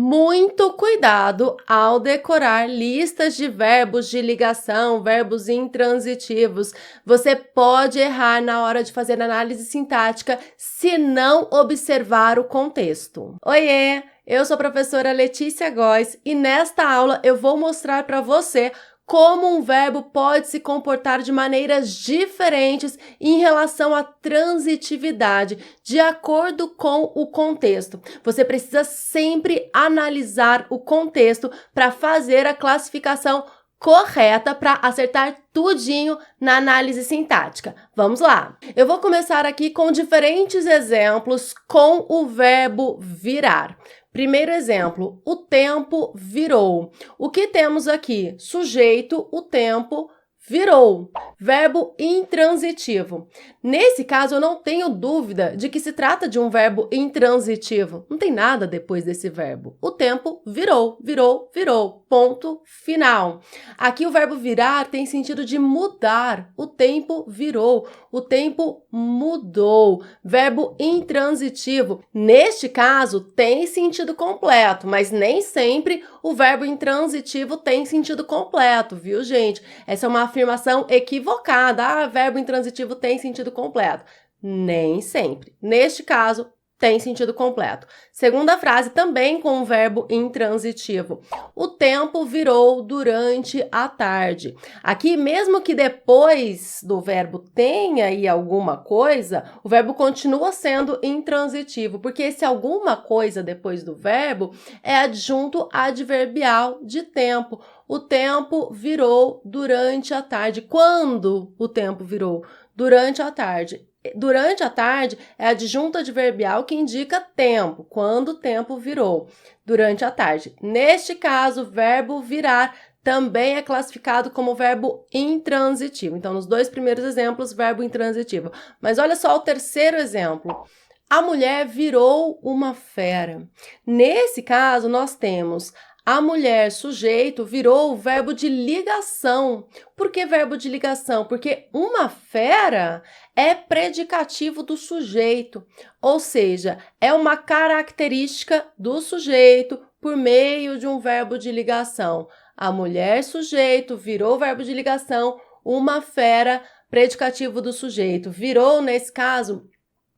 Muito cuidado ao decorar listas de verbos de ligação, verbos intransitivos. Você pode errar na hora de fazer análise sintática se não observar o contexto. Oiê, eu sou a professora Letícia Góes e nesta aula eu vou mostrar para você como um verbo pode se comportar de maneiras diferentes em relação à transitividade, de acordo com o contexto. Você precisa sempre analisar o contexto para fazer a classificação correta para acertar tudinho na análise sintática. Vamos lá! Eu vou começar aqui com diferentes exemplos com o verbo virar. Primeiro exemplo, o tempo virou. O que temos aqui? Sujeito, o tempo virou. Verbo intransitivo. Nesse caso, eu não tenho dúvida de que se trata de um verbo intransitivo. Não tem nada depois desse verbo. O tempo virou, virou, virou. Ponto final. Aqui o verbo virar tem sentido de mudar. O tempo virou, o tempo mudou. Verbo intransitivo. Neste caso, tem sentido completo, mas nem sempre o verbo intransitivo tem sentido completo, viu, gente? Essa é uma afirmação equivocada. Ah, verbo intransitivo tem sentido completo. Nem sempre. Neste caso, tem sentido completo. Segunda frase, também com o verbo intransitivo. O tempo virou durante a tarde. Aqui, mesmo que depois do verbo tenha aí alguma coisa, o verbo continua sendo intransitivo, porque esse alguma coisa depois do verbo é adjunto adverbial de tempo. O tempo virou durante a tarde. Quando o tempo virou? Durante a tarde. Durante a tarde é adjunto adverbial que indica tempo, quando o tempo virou, durante a tarde. Neste caso, o verbo virar também é classificado como verbo intransitivo. Então, nos dois primeiros exemplos, verbo intransitivo. Mas olha só o terceiro exemplo. A mulher virou uma fera. Nesse caso, nós temos a mulher, sujeito, virou o verbo de ligação. Por que verbo de ligação? Porque uma fera é predicativo do sujeito, ou seja, é uma característica do sujeito por meio de um verbo de ligação. A mulher, sujeito, virou verbo de ligação, uma fera, predicativo do sujeito. Virou, nesse caso,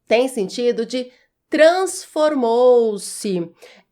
tem sentido de transformou-se.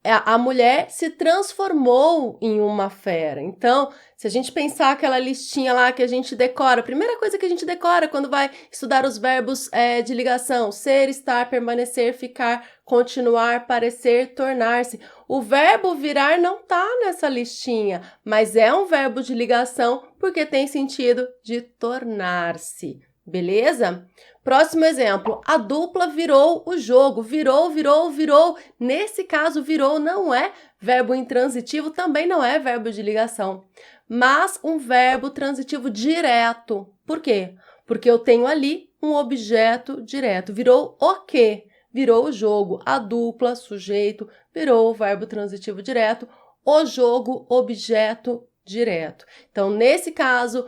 A mulher se transformou em uma fera. Então, se a gente pensar aquela listinha lá que a gente decora, a primeira coisa que a gente decora quando vai estudar os verbos de ligação, ser, estar, permanecer, ficar, continuar, parecer, tornar-se. O verbo virar não está nessa listinha, mas é um verbo de ligação porque tem sentido de tornar-se. Beleza? Próximo exemplo, a dupla virou o jogo. Virou, virou, virou. Nesse caso, virou não é verbo intransitivo, também não é verbo de ligação, mas um verbo transitivo direto. Por quê? Porque eu tenho ali um objeto direto. Virou o quê? Virou o jogo. A dupla, sujeito, virou o verbo transitivo direto. O jogo, objeto direto. Então, nesse caso,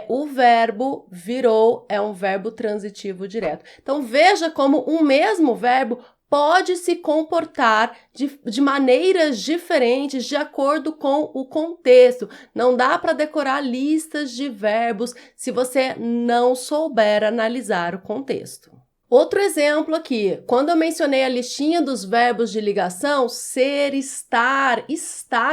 o verbo virou é um verbo transitivo direto. Então, veja como um mesmo verbo pode se comportar de maneiras diferentes de acordo com o contexto. Não dá para decorar listas de verbos se você não souber analisar o contexto. Outro exemplo aqui, quando eu mencionei a listinha dos verbos de ligação, ser, estar,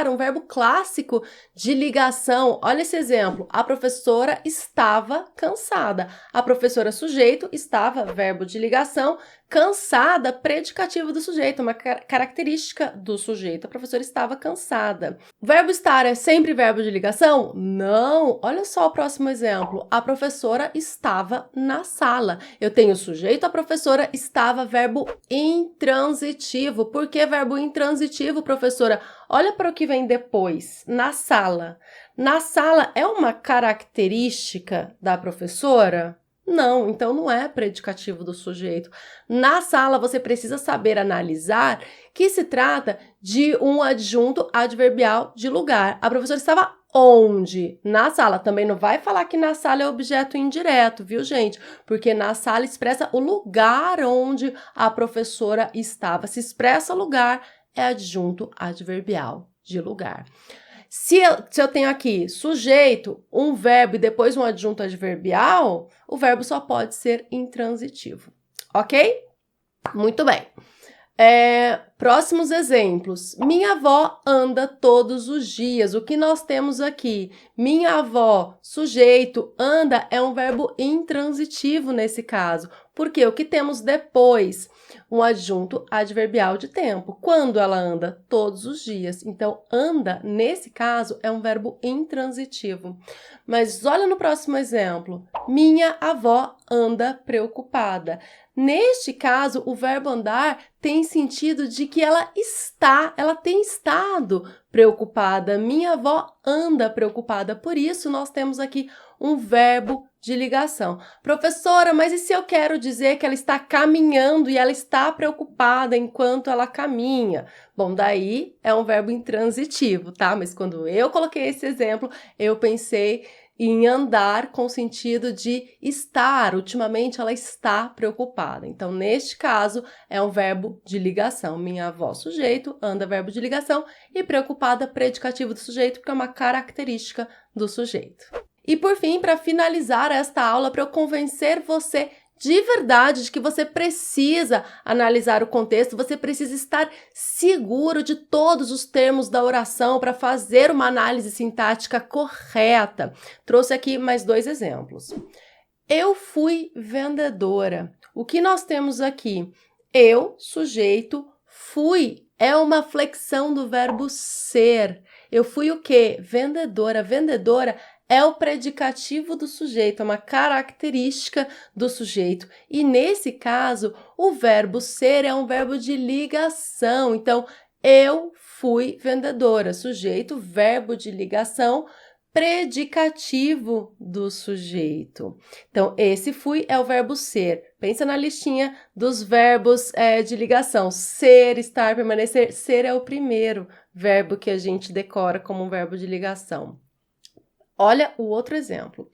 um verbo clássico de ligação. Olha esse exemplo, a professora estava cansada. A professora sujeito estava, verbo de ligação, cansada, predicativo do sujeito, uma característica do sujeito. A professora estava cansada. O verbo estar é sempre verbo de ligação? Não! Olha só o próximo exemplo. A professora estava na sala. Eu tenho sujeito, a professora estava, verbo intransitivo. Por que verbo intransitivo, professora? Olha para o que vem depois. Na sala. Na sala é uma característica da professora? Não, então não é predicativo do sujeito. Na sala, você precisa saber analisar que se trata de um adjunto adverbial de lugar. A professora estava onde? Na sala. Também não vai falar que na sala é objeto indireto, viu, gente? Porque na sala expressa o lugar onde a professora estava. Se expressa lugar, é adjunto adverbial de lugar. Se eu tenho aqui sujeito, um verbo e depois um adjunto adverbial, o verbo só pode ser intransitivo, ok? Muito bem. Próximos exemplos. Minha avó anda todos os dias. O que nós temos aqui? Minha avó, sujeito, anda é um verbo intransitivo nesse caso. Porque o que temos depois? Um adjunto adverbial de tempo. Quando ela anda? Todos os dias. Então, anda, nesse caso, é um verbo intransitivo. Mas olha no próximo exemplo. Minha avó anda preocupada. Neste caso, o verbo andar tem sentido de que ela tem estado preocupada. Minha avó anda preocupada. Por isso, nós temos aqui um verbo de ligação. Professora, mas e se eu quero dizer que ela está caminhando e ela está preocupada enquanto ela caminha? Bom, daí é um verbo intransitivo, tá? Mas quando eu coloquei esse exemplo, eu pensei em andar com o sentido de estar. Ultimamente, ela está preocupada. Então, neste caso, é um verbo de ligação. Minha avó, sujeito, anda, verbo de ligação, e preocupada, predicativo do sujeito, porque é uma característica do sujeito. E, por fim, para finalizar esta aula, para eu convencer você de verdade de que você precisa analisar o contexto, você precisa estar seguro de todos os termos da oração para fazer uma análise sintática correta. Trouxe aqui mais 2 exemplos. Eu fui vendedora. O que nós temos aqui? Eu, sujeito, fui é uma flexão do verbo ser. Eu fui o quê? Vendedora. Vendedora é o predicativo do sujeito, é uma característica do sujeito. E nesse caso, o verbo ser é um verbo de ligação. Então, eu fui vendedora. Sujeito, verbo de ligação, predicativo do sujeito. Então, esse fui é o verbo ser. Pensa na listinha dos verbos de ligação. Ser, estar, permanecer. Ser é o primeiro verbo que a gente decora como um verbo de ligação. Olha o outro exemplo.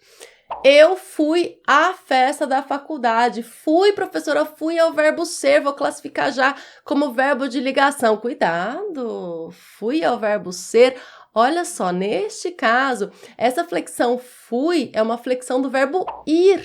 Eu fui à festa da faculdade. Fui, professora, fui é o verbo ser. Vou classificar já como verbo de ligação. Cuidado! Fui é o verbo ser. Olha só, neste caso, essa flexão fui é uma flexão do verbo ir,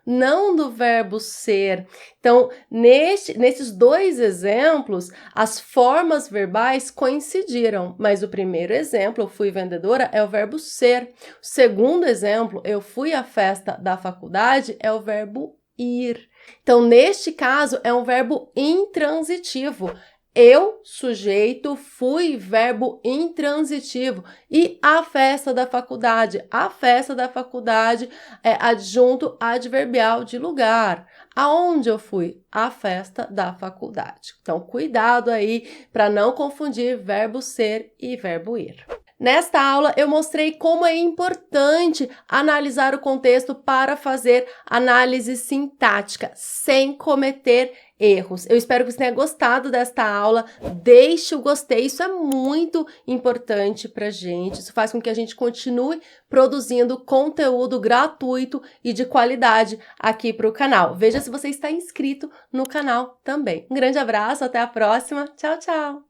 não do verbo ser. Então, nesses 2 exemplos, as formas verbais coincidiram, mas o primeiro exemplo, eu fui vendedora, é o verbo ser. O segundo exemplo, eu fui à festa da faculdade, é o verbo ir. Então, neste caso, é um verbo intransitivo. Eu, sujeito, fui, verbo intransitivo. E a festa da faculdade? A festa da faculdade é adjunto adverbial de lugar. Aonde eu fui? A festa da faculdade. Então, cuidado aí para não confundir verbo ser e verbo ir. Nesta aula, eu mostrei como é importante analisar o contexto para fazer análise sintática, sem cometer erros. Eu espero que você tenha gostado desta aula. Deixe o gostei, isso é muito importante para a gente. Isso faz com que a gente continue produzindo conteúdo gratuito e de qualidade aqui para o canal. Veja se você está inscrito no canal também. Um grande abraço, até a próxima. Tchau, tchau!